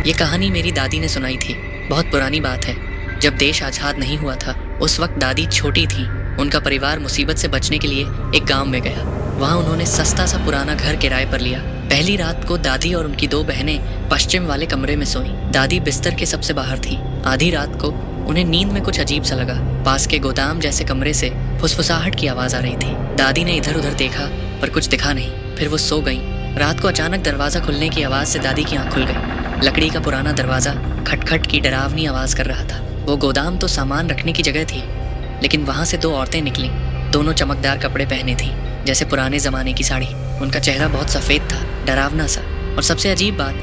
ये कहानी मेरी दादी ने सुनाई थी। बहुत पुरानी बात है। जब देश आज़ाद नहीं हुआ था, उस वक्त दादी छोटी थी। उनका परिवार मुसीबत से बचने के लिए एक गांव में गया। वहाँ उन्होंने सस्ता सा पुराना घर किराए पर लिया। पहली रात को दादी और उनकी 2 बहनें पश्चिम वाले कमरे में सोईं। दादी बिस्तर के सबसे बाहर थी। आधी रात को उन्हें नींद में कुछ अजीब सा लगा। पास के गोदाम जैसे कमरे से फुसफुसाहट की आवाज़ आ रही थी। दादी ने इधर उधर देखा पर कुछ दिखा नहीं। फिर वो सो गईं। रात को अचानक दरवाज़ा खुलने की आवाज़ से दादी की आँख खुल गई। लकड़ी का पुराना दरवाज़ा खटखट की डरावनी आवाज़ कर रहा था। वो गोदाम तो सामान रखने की जगह थी, लेकिन वहाँ से 2 औरतें निकलीं। दोनों चमकदार कपड़े पहने थीं, जैसे पुराने ज़माने की साड़ी। उनका चेहरा बहुत सफ़ेद था, डरावना सा। और सबसे अजीब बात,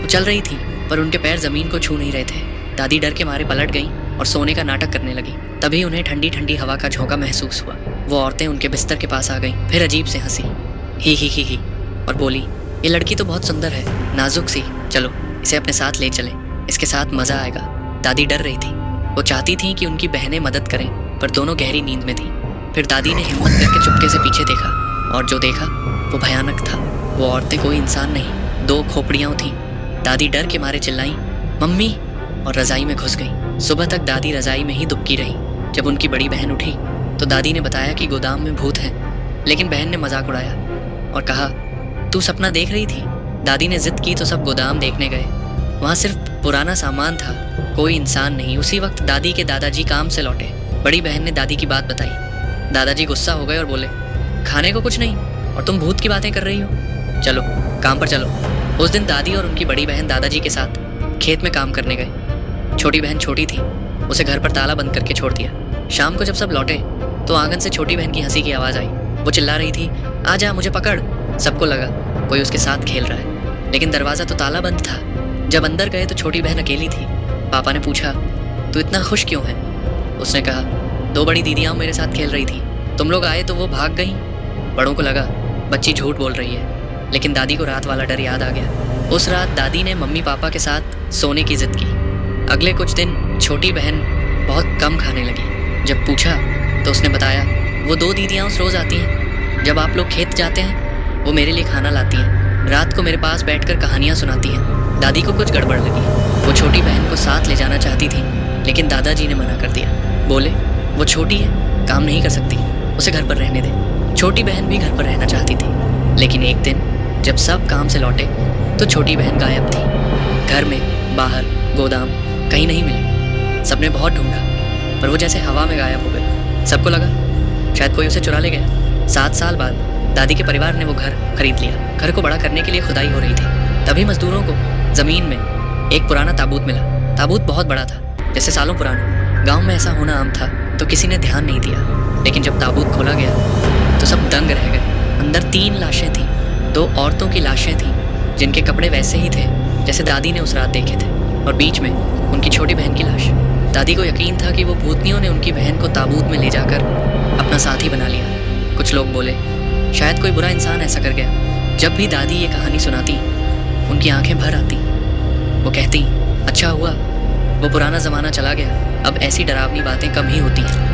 वो चल रही थी पर उनके पैर ज़मीन को छू नहीं रहे थे। दादी डर के मारे पलट गईं और सोने का नाटक करने लगी। तभी उन्हें ठंडी ठंडी हवा का झोंका महसूस हुआ। वो औरतें उनके बिस्तर के पास आ गईं। फिर अजीब से हंसी, ही और बोली, ये लड़की तो बहुत सुंदर है, नाजुक सी। चलो इसे अपने साथ ले चलें, इसके साथ मज़ा आएगा। दादी डर रही थी। वो चाहती थी कि उनकी बहनें मदद करें, पर दोनों गहरी नींद में थीं। फिर दादी ने हिम्मत करके चुपके से पीछे देखा, और जो देखा वो भयानक था। वो औरतें कोई इंसान नहीं, 2 खोपड़ियाँ थीं। दादी डर के मारे चिल्लाईं, मम्मी, और रज़ाई में घुस गई। सुबह तक दादी रज़ाई में ही दुबकी रही। जब उनकी बड़ी बहन उठी तो दादी ने बताया कि गोदाम में भूत है। लेकिन बहन ने मजाक उड़ाया और कहा, तू सपना देख रही थी। दादी ने जिद की तो सब गोदाम देखने गए। वहाँ सिर्फ पुराना सामान था, कोई इंसान नहीं। उसी वक्त दादी के दादाजी काम से लौटे। बड़ी बहन ने दादी की बात बताई। दादाजी गुस्सा हो गए और बोले, खाने को कुछ नहीं और तुम भूत की बातें कर रही हो, चलो काम पर चलो। उस दिन दादी और उनकी बड़ी बहन दादाजी के साथ खेत में काम करने गए। छोटी बहन छोटी थी, उसे घर पर ताला बंद करके छोड़ दिया। शाम को जब सब लौटे तो आंगन से छोटी बहन की हंसी की आवाज़ आई। वो चिल्ला रही थी, आजा मुझे पकड़। सबको लगा कोई उसके साथ खेल रहा है, लेकिन दरवाज़ा तो ताला बंद था। जब अंदर गए तो छोटी बहन अकेली थी। पापा ने पूछा, तू इतना खुश क्यों है? उसने कहा, 2 बड़ी दीदियाँ मेरे साथ खेल रही थी, तुम लोग आए तो वो भाग गई। बड़ों को लगा बच्ची झूठ बोल रही है, लेकिन दादी को रात वाला डर याद आ गया। उस रात दादी ने मम्मी पापा के साथ सोने की जिद की। अगले कुछ दिन छोटी बहन बहुत कम खाने लगी। जब पूछा तो उसने बताया, वो 2 दीदियाँ उस रोज़ आती हैं। जब आप लोग खेत जाते हैं वो मेरे लिए खाना लाती हैं। रात को मेरे पास बैठकर कहानियाँ सुनाती हैं। दादी को कुछ गड़बड़ लगी। वो छोटी बहन को साथ ले जाना चाहती थी, लेकिन दादाजी ने मना कर दिया। बोले, वो छोटी है, काम नहीं कर सकती, उसे घर पर रहने दे। छोटी बहन भी घर पर रहना चाहती थी, लेकिन एक दिन जब सब काम से लौटे तो छोटी बहन गायब थी। घर में, बाहर, गोदाम, कहीं नहीं मिली। सबने बहुत ढूंढा पर वो जैसे हवा में गायब हो गई। सबको लगा शायद कोई उसे चुरा ले गया। 7 साल बाद दादी के परिवार ने वो घर खरीद लिया। घर को बड़ा करने के लिए खुदाई हो रही थी। तभी मजदूरों को ज़मीन में एक पुराना ताबूत मिला। ताबूत बहुत बड़ा था, जैसे सालों पुराना। गांव में ऐसा होना आम था, तो किसी ने ध्यान नहीं दिया। लेकिन जब ताबूत खोला गया तो सब दंग रह गए। अंदर 3 लाशें थीं। 2 औरतों की लाशें थीं, जिनके कपड़े वैसे ही थे जैसे दादी ने उस रात देखे थे, और बीच में उनकी छोटी बहन की लाश। दादी को यकीन था कि वो भूतनियों ने उनकी बहन को ताबूत में ले जाकर अपना साथी बना लिया। कुछ लोग बोले, शायद कोई बुरा इंसान ऐसा कर गया। जब भी दादी ये कहानी सुनाती, उनकी आंखें भर आती। वो कहती, अच्छा हुआ वो पुराना ज़माना चला गया, अब ऐसी डरावनी बातें कम ही होती हैं।